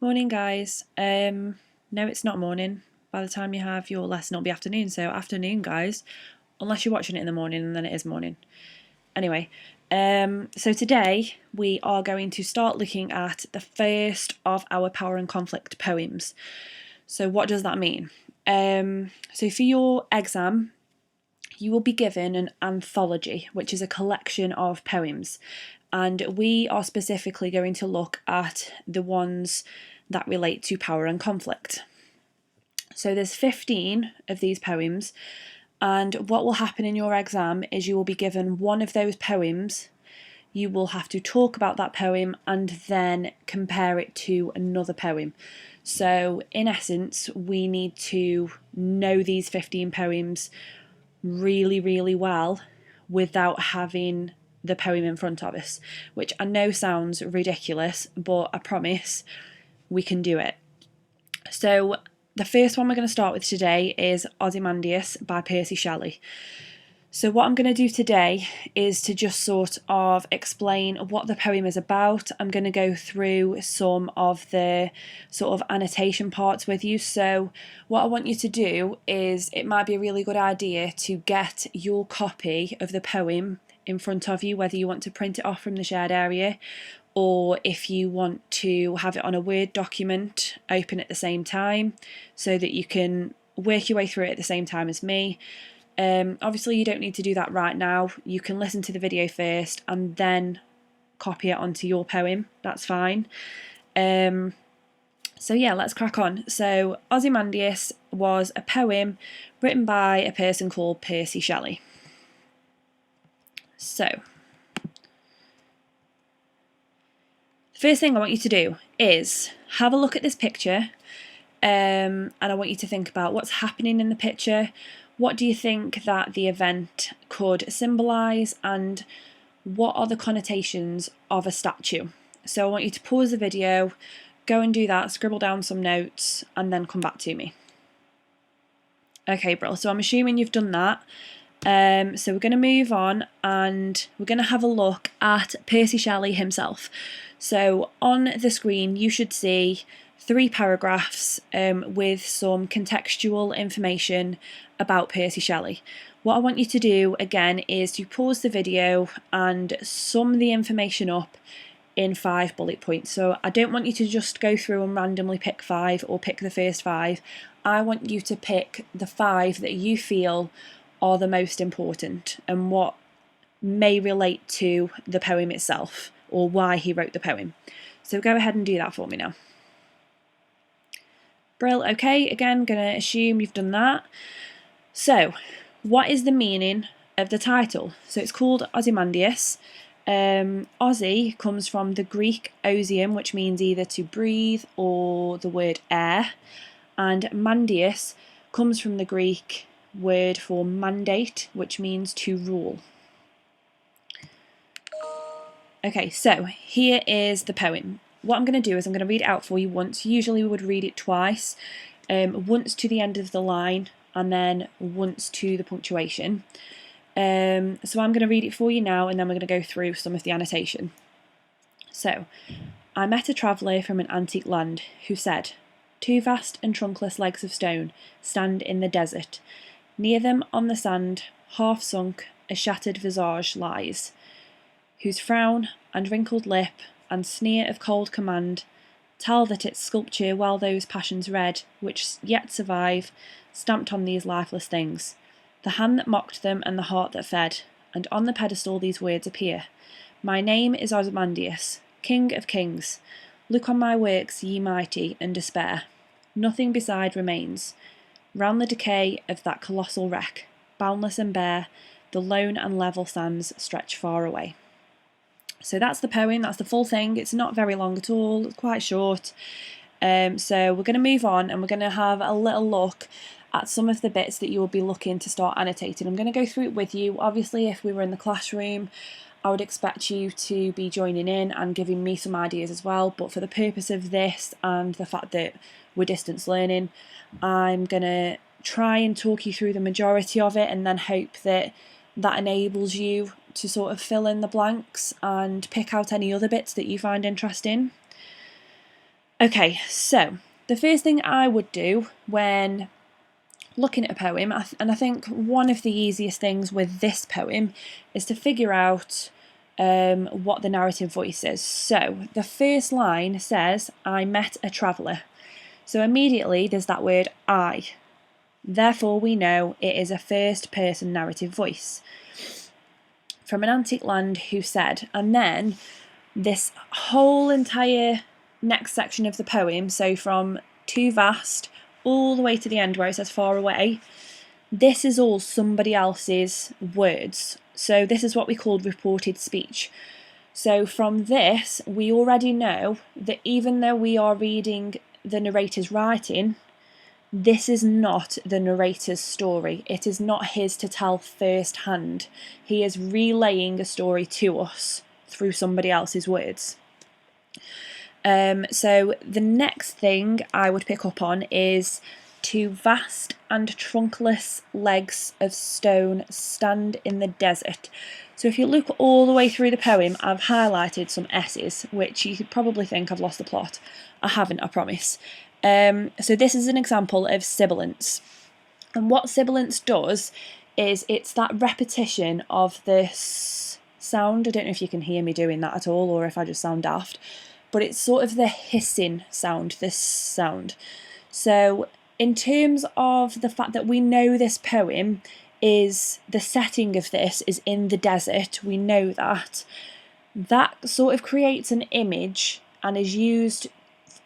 Morning, guys. No, it's not morning. By the time you have your lesson, it'll be afternoon. So, afternoon, guys, unless you're watching it in the morning, and then it is morning. Anyway, so today we are going to start looking at the first of our Power and Conflict poems. So, what does that mean? So, for your exam, you will be given an anthology, which is a collection of poems. And we are specifically going to look at the ones that relate to power and conflict. So there's 15 of these poems, and what will happen in your exam is you will be given one of those poems. You will have to talk about that poem and then compare it to another poem. So, in essence, we need to know these 15 poems really, really well without having the poem in front of us, which I know sounds ridiculous, but I promise we can do it. So, the first one we're going to start with today is Ozymandias by Percy Shelley. So, what I'm going to do today is to just sort of explain what the poem is about. I'm going to go through some of the sort of annotation parts with you. So, what I want you to do is it might be a really good idea to get your copy of the poem in front of you, whether you want to print it off from the shared area or if you want to have it on a Word document open at the same time so that you can work your way through it at the same time as me. Obviously, you don't need to do that right now. You can listen to the video first and then copy it onto your poem. That's fine. So yeah, let's crack on. So Ozymandias was a poem written by a person called Percy Shelley. So the first thing I want you to do is have a look at this picture, and I want you to think about what's happening in the picture. What do you think that the event could symbolise, and what are the connotations of a statue? So I want you to pause the video, go and do that, scribble down some notes, and then come back to me. Okay, Brill, so I'm assuming you've done that. So we're going to move on and we're going to have a look at Percy Shelley himself. So on the screen you should see 3 paragraphs with some contextual information about Percy Shelley. What I want you to do again is to pause the video and sum the information up in 5 bullet points. So I don't want you to just go through and randomly pick 5 or pick the first 5. I want you to pick the 5 that you feel are the most important and what may relate to the poem itself or why he wrote the poem. So go ahead and do that for me now. Brill, okay, again, gonna assume you've done that. So, what is the meaning of the title? So it's called Ozymandias. Ozy comes from the Greek osium, which means either to breathe or the word air, and mandius comes from the Greek word for mandate, which means to rule. Okay, so here is the poem. What I'm going to do is I'm going to read it out for you once. Usually we would read it twice, once to the end of the line and then once to the punctuation. So I'm going to read it for you now and then we're going to go through some of the annotation. So, I met a traveller from an antique land who said, 2 vast and trunkless legs of stone stand in the desert. Near them on the sand, half sunk, a shattered visage lies, whose frown and wrinkled lip and sneer of cold command tell that its sculpture well those passions red, which yet survive, stamped on these lifeless things, the hand that mocked them and the heart that fed, and on the pedestal these words appear, My name is Ozymandias, King of Kings, look on my works, ye mighty, and despair, nothing beside remains, round the decay of that colossal wreck, boundless and bare, the lone and level sands stretch far away. So that's the poem, that's the full thing. It's not very long at all, it's quite short. So we're going to move on and we're going to have a little look at some of the bits that you will be looking to start annotating. I'm going to go through it with you. Obviously, if we were in the classroom, I would expect you to be joining in and giving me some ideas as well. But for the purpose of this and the fact that we're distance learning, I'm going to try and talk you through the majority of it and then hope that that enables you to sort of fill in the blanks and pick out any other bits that you find interesting. Okay, so the first thing I would do when looking at a poem, and I think one of the easiest things with this poem is to figure out what the narrative voice is. So the first line says, I met a traveller. So immediately there's that word I. Therefore we know it is a first person narrative voice. From an antique land who said, and then this whole entire next section of the poem, so from too vast all the way to the end where it says far away, this is all somebody else's words. So this is what we call reported speech. So from this, we already know that even though we are reading the narrator's writing, this is not the narrator's story. It is not his to tell firsthand. He is relaying a story to us through somebody else's words. So the next thing I would pick up on is two vast and trunkless legs of stone stand in the desert. So if you look all the way through the poem, I've highlighted some S's, which you could probably think I've lost the plot. I haven't, I promise. So this is an example of sibilance. And what sibilance does is it's that repetition of this sound. I don't know if you can hear me doing that at all or if I just sound daft, but it's sort of the hissing sound, this sound. So in terms of the fact that we know this poem is, the setting of this is in the desert, we know that sort of creates an image and is used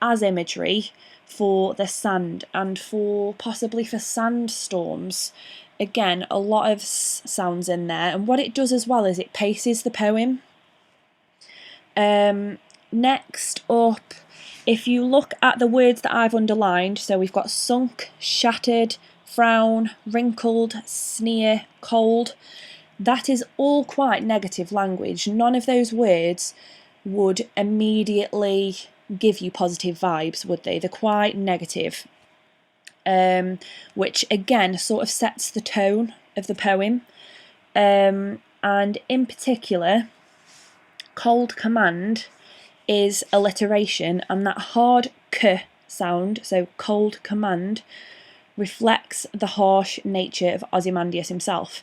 as imagery for the sand and for possibly for sandstorms. Again, a lot of sounds in there, and what it does as well is it paces the poem. Next up, if you look at the words that I've underlined, so we've got sunk, shattered, frown, wrinkled, sneer, cold, that is all quite negative language. None of those words would immediately give you positive vibes, would they? They're quite negative, which again sort of sets the tone of the poem. And in particular, cold command is alliteration, and that hard k sound, so cold command, reflects the harsh nature of Ozymandias himself.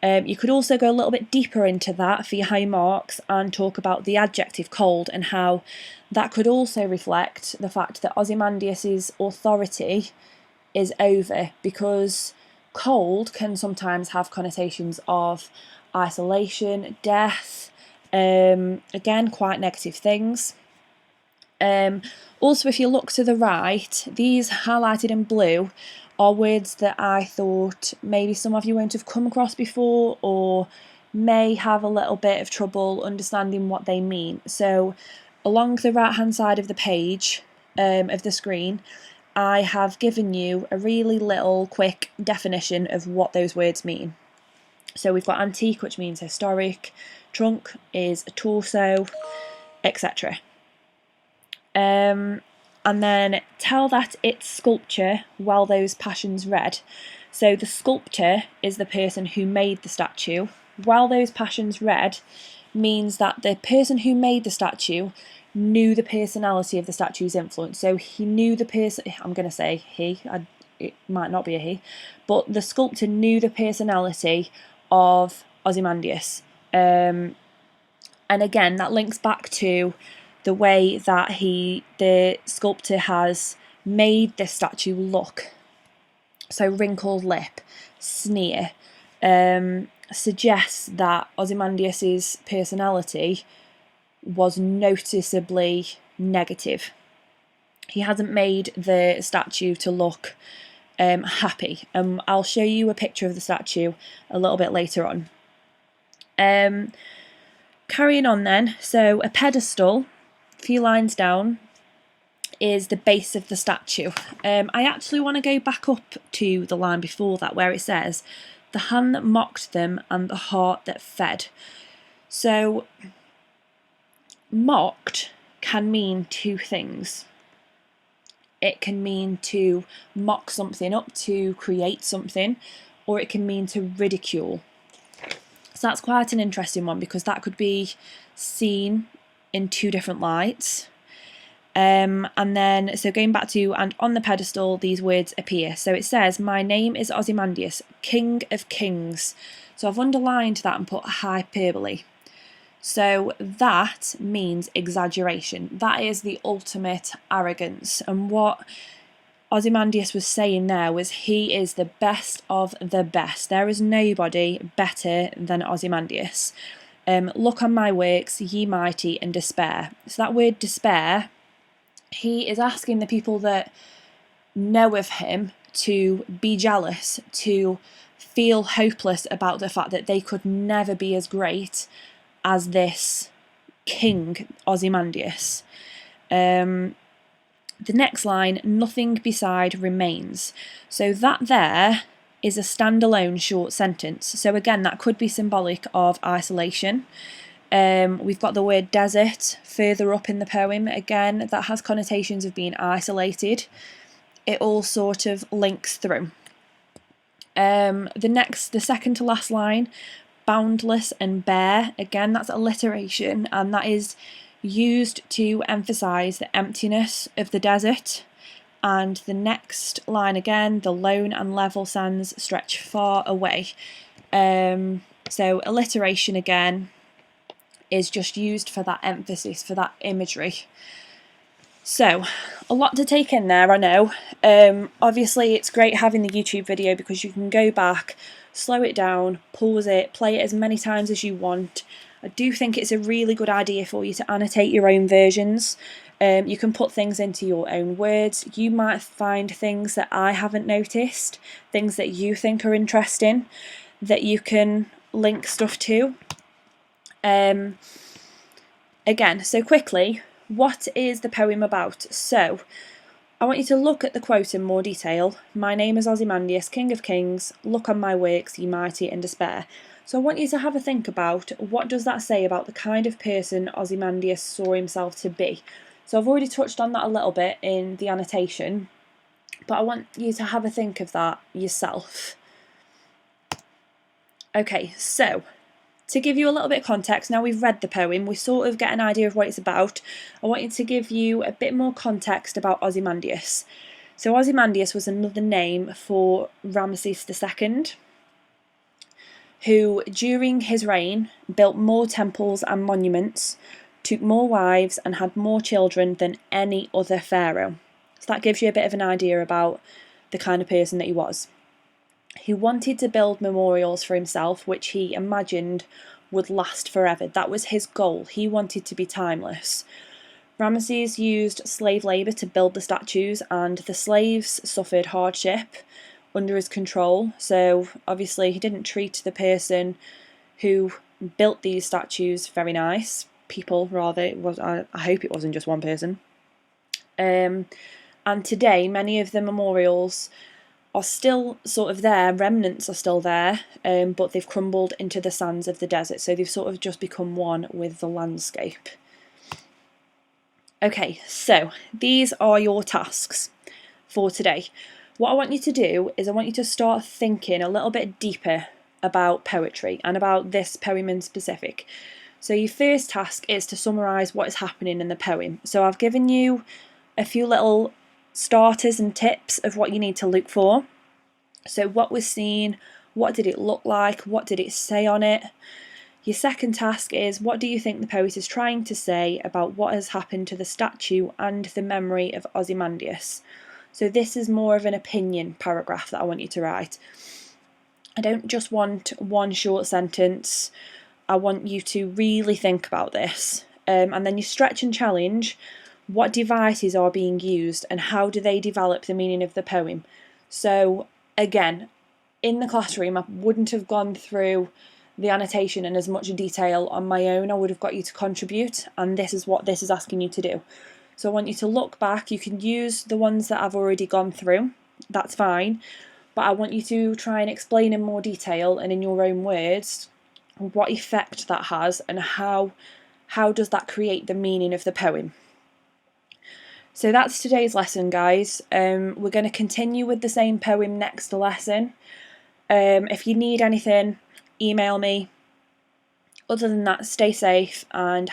You could also go a little bit deeper into that for your high marks and talk about the adjective cold and how that could also reflect the fact that Ozymandias's authority is over, because cold can sometimes have connotations of isolation, death, again quite negative things. Also, if you look to the right, these highlighted in blue are words that I thought maybe some of you won't have come across before or may have a little bit of trouble understanding what they mean. So along the right hand side of the page of the screen, I have given you a really little quick definition of what those words mean. So we've got antique, which means historic, trunk is a torso, etc. And then tell that it's sculpture while those passions read. So the sculptor is the person who made the statue. While those passions read means that the person who made the statue knew the personality of the statue's influence. So he knew the person, I'm going to say he, it might not be a he, but the sculptor knew the personality of Ozymandias. And again, that links back to the way that the sculptor has made this statue look. So wrinkled lip, sneer, suggests that Ozymandias's personality was noticeably negative. He hasn't made the statue to look happy. I'll show you a picture of the statue a little bit later on. Carrying on then, so a pedestal, a few lines down, is the base of the statue. I actually want to go back up to the line before that where it says, the hand that mocked them and the heart that fed. So mocked can mean two things. It can mean to mock something up, to create something, or it can mean to ridicule. So that's quite an interesting one because that could be seen in two different lights. And then, so going back to, and on the pedestal, these words appear. So it says, my name is Ozymandias, King of Kings. So I've underlined that and put hyperbole. So that means exaggeration. That is the ultimate arrogance. And what Ozymandias was saying there was he is the best of the best. There is nobody better than Ozymandias. Look on my works, ye mighty, and despair. So that word despair, he is asking the people that know of him to be jealous, to feel hopeless about the fact that they could never be as great as this king, Ozymandias. The next line, nothing beside remains. So that there is a standalone short sentence. So again, that could be symbolic of isolation. We've got the word desert further up in the poem. Again, that has connotations of being isolated. It all sort of links through. The second to last line, boundless and bare. Again, that's alliteration, and that is used to emphasise the emptiness of the desert. And the next line again, the lone and level sands stretch far away. So alliteration again is just used for that emphasis, for that imagery. So, a lot to take in there, I know. Obviously, it's great having the YouTube video because you can go back, slow it down, pause it, play it as many times as you want. I do think it's a really good idea for you to annotate your own versions. You can put things into your own words. You might find things that I haven't noticed, things that you think are interesting, that you can link stuff to. Again, so quickly, what is the poem about? So, I want you to look at the quote in more detail. My name is Ozymandias, King of Kings. Look on my works, ye mighty, and despair. So I want you to have a think about what does that say about the kind of person Ozymandias saw himself to be. So I've already touched on that a little bit in the annotation, but I want you to have a think of that yourself. Okay, so to give you a little bit of context, now we've read the poem, we sort of get an idea of what it's about. I want to give you a bit more context about Ozymandias. So Ozymandias was another name for Ramesses II, who during his reign built more temples and monuments, took more wives and had more children than any other pharaoh. So that gives you a bit of an idea about the kind of person that he was. He wanted to build memorials for himself, which he imagined would last forever. That was his goal. He wanted to be timeless. Ramesses used slave labour to build the statues, and the slaves suffered hardship under his control. So obviously he didn't treat the person who built these statues very nice. People, rather. It was. I hope it wasn't just one person. And today, many of the memorials are still sort of there, remnants are still there, but they've crumbled into the sands of the desert, so they've sort of just become one with the landscape. Okay, so these are your tasks for today. What I want you to do is I want you to start thinking a little bit deeper about poetry and about this poem in specific. So your first task is to summarise what is happening in the poem. So I've given you a few little starters and tips of what you need to look for. So what was seen, what did it look like, what did it say on it? Your second task is what do you think the poet is trying to say about what has happened to the statue and the memory of Ozymandias. So this is more of an opinion paragraph that I want you to write. I don't just want one short sentence. I want you to really think about this. And then you stretch and challenge. What devices are being used and how do they develop the meaning of the poem? So again, in the classroom, I wouldn't have gone through the annotation in as much detail on my own. I would have got you to contribute, and this is what this is asking you to do. So I want you to look back. You can use the ones that I've already gone through, that's fine, but I want you to try and explain in more detail and in your own words what effect that has and how does that create the meaning of the poem. So that's today's lesson, guys. We're going to continue with the same poem next lesson. If you need anything, email me. Other than that, stay safe and